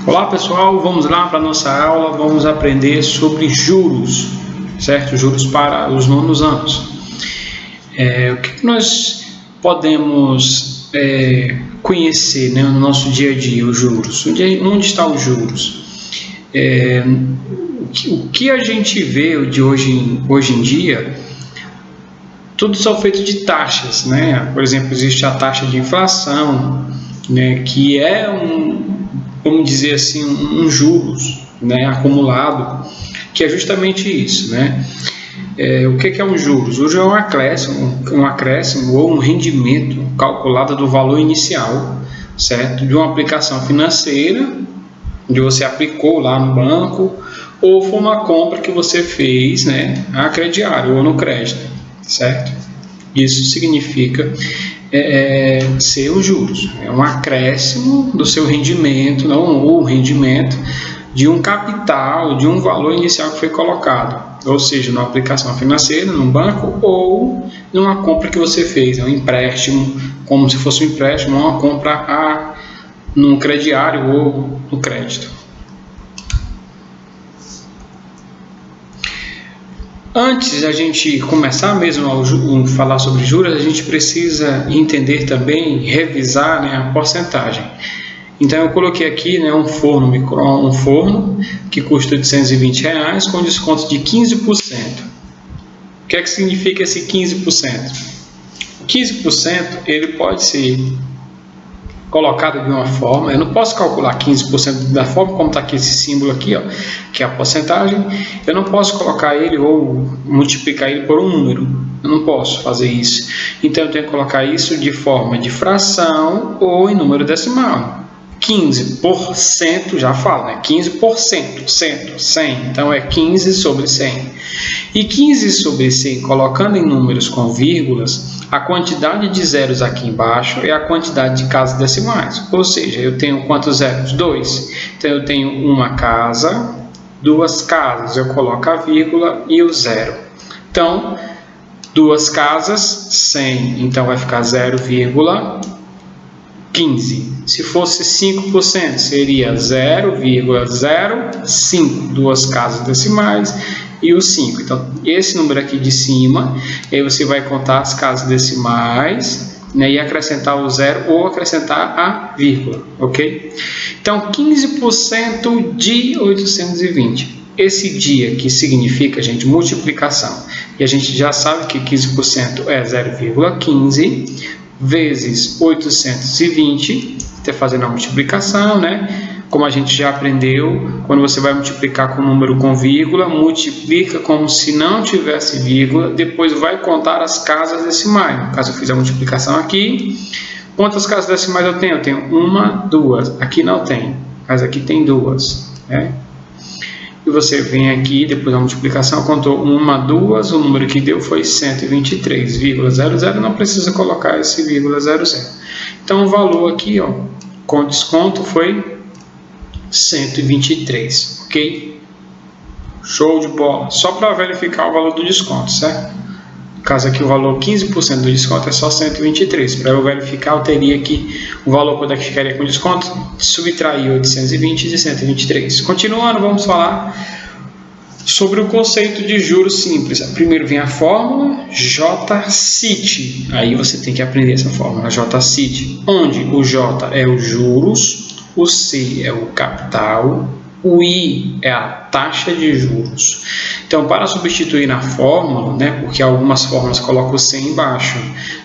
Olá pessoal, vamos lá para a nossa aula, vamos aprender sobre juros, certo? Juros para os nonos anos. O que nós podemos conhecer, né, no nosso dia a dia, os juros? Onde estão os juros? O que a gente vê de hoje em dia, tudo são feito de taxas, né? Por exemplo, existe a taxa de inflação, né, que é vamos dizer assim, um juros, né, acumulado, que é justamente isso, né? O que é um juros? Juros é um acréscimo ou um rendimento calculado do valor inicial, certo? De uma aplicação financeira, onde você aplicou lá no banco, ou foi uma compra que você fez, né, a crediário ou no crédito, certo? Isso significa ser os juros, é um acréscimo do seu rendimento, não o rendimento de um capital, de um valor inicial que foi colocado, ou seja, numa aplicação financeira, num banco ou numa compra que você fez, um empréstimo, como se fosse um empréstimo, uma compra num crediário ou no crédito. Antes de a gente começar mesmo a falar sobre juros, a gente precisa entender também, revisar, né, a porcentagem. Então eu coloquei aqui, né, um forno que custa R$820 com desconto de 15%. O que é que significa esse 15%? O 15% ele pode ser colocado de uma forma, eu não posso calcular 15% da forma como está aqui esse símbolo aqui, ó, que é a porcentagem, eu não posso colocar ele ou multiplicar ele por um número, eu não posso fazer isso, então eu tenho que colocar isso de forma de fração ou em número decimal. 15% já fala, né? 15%, 100, então é 15 sobre 100. E 15 sobre 100, colocando em números com vírgulas, a quantidade de zeros aqui embaixo é a quantidade de casas decimais. Ou seja, eu tenho quantos zeros? 2. Então eu tenho uma casa, duas casas, eu coloco a vírgula e o zero. Então, duas casas, 100, então vai ficar 0,15. Se fosse 5%, seria 0,05, duas casas decimais e o 5. Então, esse número aqui de cima, aí você vai contar as casas decimais, né, e acrescentar o zero ou acrescentar a vírgula, ok? Então, 15% de 820. Esse dia que significa, gente, multiplicação. E a gente já sabe que 15% é 0,15 vezes 820, até fazendo a multiplicação, né? Como a gente já aprendeu, quando você vai multiplicar com um número com vírgula, multiplica como se não tivesse vírgula, depois vai contar as casas decimais. No caso, eu fiz a multiplicação aqui. Quantas casas decimais eu tenho? Eu tenho uma, duas. Aqui não tem, mas aqui tem duas, né? E você vem aqui, depois da multiplicação, contou uma, duas, o número que deu foi 123,00, não precisa colocar esse vírgula 00. Então, o valor aqui, ó, com desconto foi 123, ok? Show de bola. Só para verificar o valor do desconto, certo? No caso aqui, o valor 15% do desconto é só 123. Para eu verificar, eu teria aqui o valor quanto é que ficaria com desconto, subtrair 820 de 123. Continuando, vamos falar sobre o conceito de juros simples. Primeiro vem a fórmula J-CIT. Aí você tem que aprender essa fórmula J-CIT, onde o J é os juros, o C é o capital, o I é a taxa de juros. Então, para substituir na fórmula, né, porque algumas fórmulas colocam o 100 embaixo,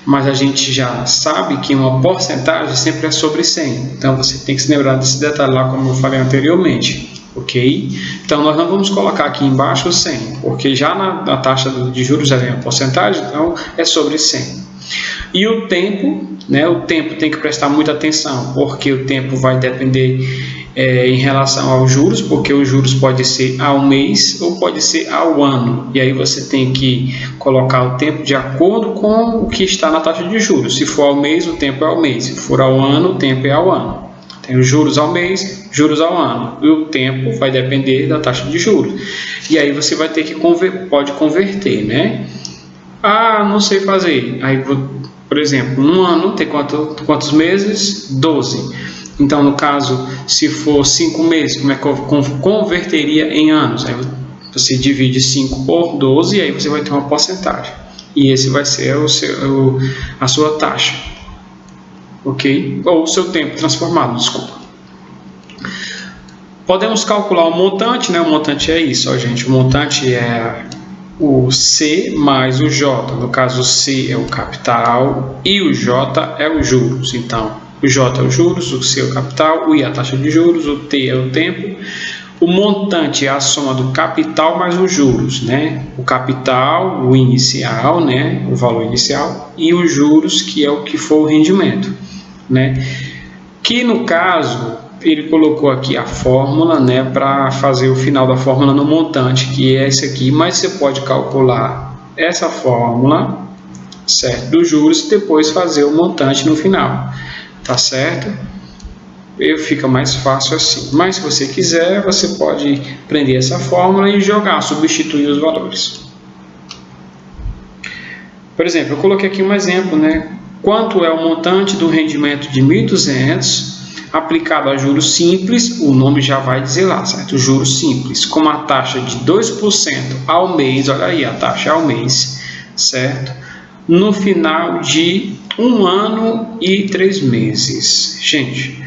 mas a gente já sabe que uma porcentagem sempre é sobre 100. Então, você tem que se lembrar desse detalhe lá, como eu falei anteriormente. Ok? Então, nós não vamos colocar aqui embaixo o 100, porque já na taxa de juros já vem a porcentagem, então é sobre 100. E o tempo, né? O tempo tem que prestar muita atenção, porque o tempo vai depender em relação aos juros, porque os juros pode ser ao mês ou pode ser ao ano. E aí você tem que colocar o tempo de acordo com o que está na taxa de juros. Se for ao mês, o tempo é ao mês. Se for ao ano, o tempo é ao ano. Tem os juros ao mês, juros ao ano. E o tempo vai depender da taxa de juros. E aí você vai ter que pode converter, né? Ah, não sei fazer. Aí, por exemplo, um ano tem quantos meses? 12. Então, no caso, se for 5 meses, como é que eu converteria em anos? Aí você divide 5 por 12 e aí você vai ter uma porcentagem. E esse vai ser a sua taxa. Ok? Ou o seu tempo transformado, desculpa. Podemos calcular o montante, né? O montante é isso, ó, gente. O montante é o C mais o J. No caso, o C é o capital e o J é os juros. Então, o J é os juros, o C é o capital, o I é a taxa de juros, o T é o tempo. O montante é a soma do capital mais os juros, né? O capital, o inicial, né? O valor inicial, e os juros, que é o que for o rendimento, né? Que no caso ele colocou aqui a fórmula, né, para fazer o final da fórmula no montante, que é esse aqui, mas você pode calcular essa fórmula, certo, dos juros e depois fazer o montante no final, tá certo? Fica mais fácil assim, mas se você quiser, você pode prender essa fórmula e jogar, substituir os valores. Por exemplo, eu coloquei aqui um exemplo, né? Quanto é o montante do rendimento de 1.200 aplicado a juros simples? O nome já vai dizer lá, certo? Juros simples, com uma taxa de 2% ao mês, olha aí a taxa ao mês, certo? No final de 1 ano e 3 meses. Gente,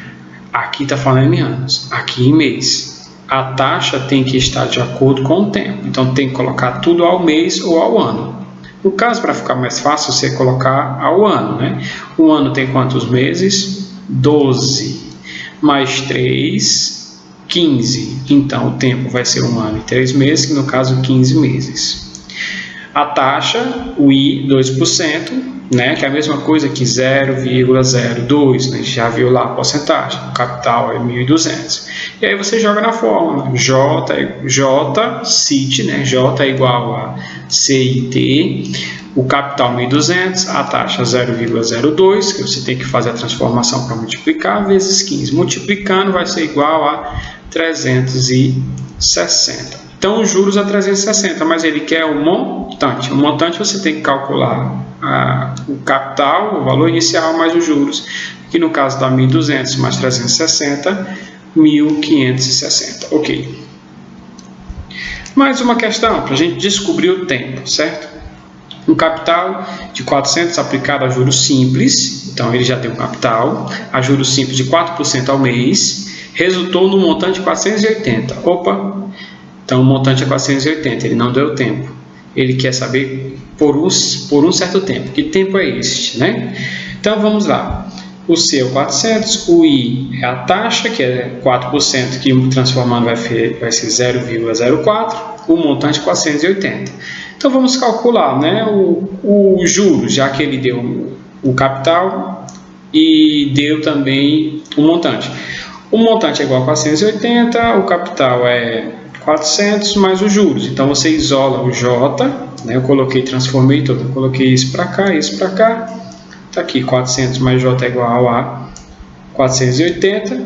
aqui está falando em anos, aqui em mês. A taxa tem que estar de acordo com o tempo, então tem que colocar tudo ao mês ou ao ano. No caso, para ficar mais fácil, você colocar ao ano, né? O ano tem quantos meses? 12. Mais 3, 15. Então, o tempo vai ser 1 ano e 3 meses, que no caso, 15 meses. A taxa, o I, 2%, né? Que é a mesma coisa que 0,02, né? Já viu lá a porcentagem. O capital é 1.200. E aí você joga na fórmula. J, CIT, né? J é igual a CIT. O capital 1.200, a taxa 0,02, que você tem que fazer a transformação para multiplicar, vezes 15. Multiplicando vai ser igual a 360. Então, os juros a 360, mas ele quer o montante. O montante você tem que calcular o capital, o valor inicial, mais os juros, que no caso dá 1.200 mais 360, 1.560. Ok. Mais uma questão para a gente descobrir o tempo, certo? Um capital de 400 aplicado a juros simples, então ele já tem um capital, a juros simples de 4% ao mês, resultou no montante de 480. Opa! Então o montante é 480, ele não deu tempo. Ele quer saber por um certo tempo. Que tempo é este, né? Então vamos lá. O C é o 400, o I é a taxa, que é 4%, que transformando vai ser 0,04, o montante 480. Então vamos calcular, né, o juros, já que ele deu o capital e deu também o montante. O montante é igual a 480, o capital é 400 mais os juros. Então você isola o J, né, eu transformei tudo, eu coloquei isso para cá, isso para cá. Está aqui, 400 mais J é igual a 480.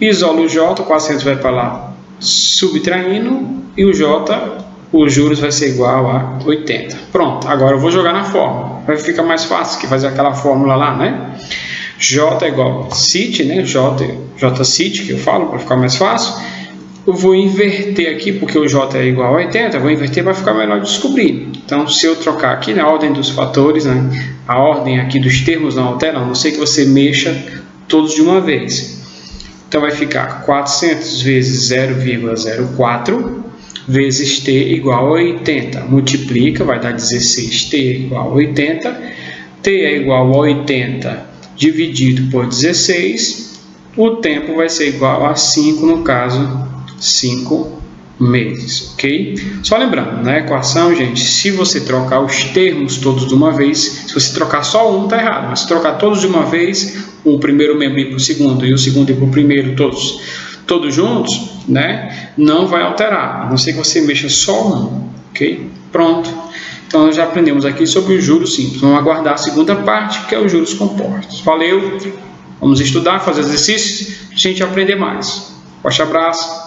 Isola o J, 400 vai para lá subtraindo, e o J, os juros vai ser igual a 80. Pronto, agora eu vou jogar na fórmula. Vai ficar mais fácil que fazer aquela fórmula lá, né? J é igual a CIT, né? J CIT, que eu falo, para ficar mais fácil. Eu vou inverter aqui, porque o J é igual a 80, eu vou inverter para ficar melhor de descobrir. Então, se eu trocar aqui na ordem dos fatores, né, a ordem aqui dos termos não altera, a não ser que você mexa todos de uma vez. Então, vai ficar 400 vezes 0,04 vezes t igual a 80. Multiplica, vai dar 16t igual a 80. T é igual a 80 dividido por 16. O tempo vai ser igual a 5, no caso, 5 meses, ok? Só lembrando, na equação, gente, se você trocar os termos todos de uma vez, se você trocar só um, tá errado, mas se trocar todos de uma vez, o primeiro membro ir para o segundo e o segundo ir para o primeiro, todos juntos, né, não vai alterar, a não ser que você mexa só um, ok? Pronto. Então, já aprendemos aqui sobre os juros simples. Vamos aguardar a segunda parte, que é os juros compostos. Valeu! Vamos estudar, fazer exercícios, a gente aprender mais. Forte abraço!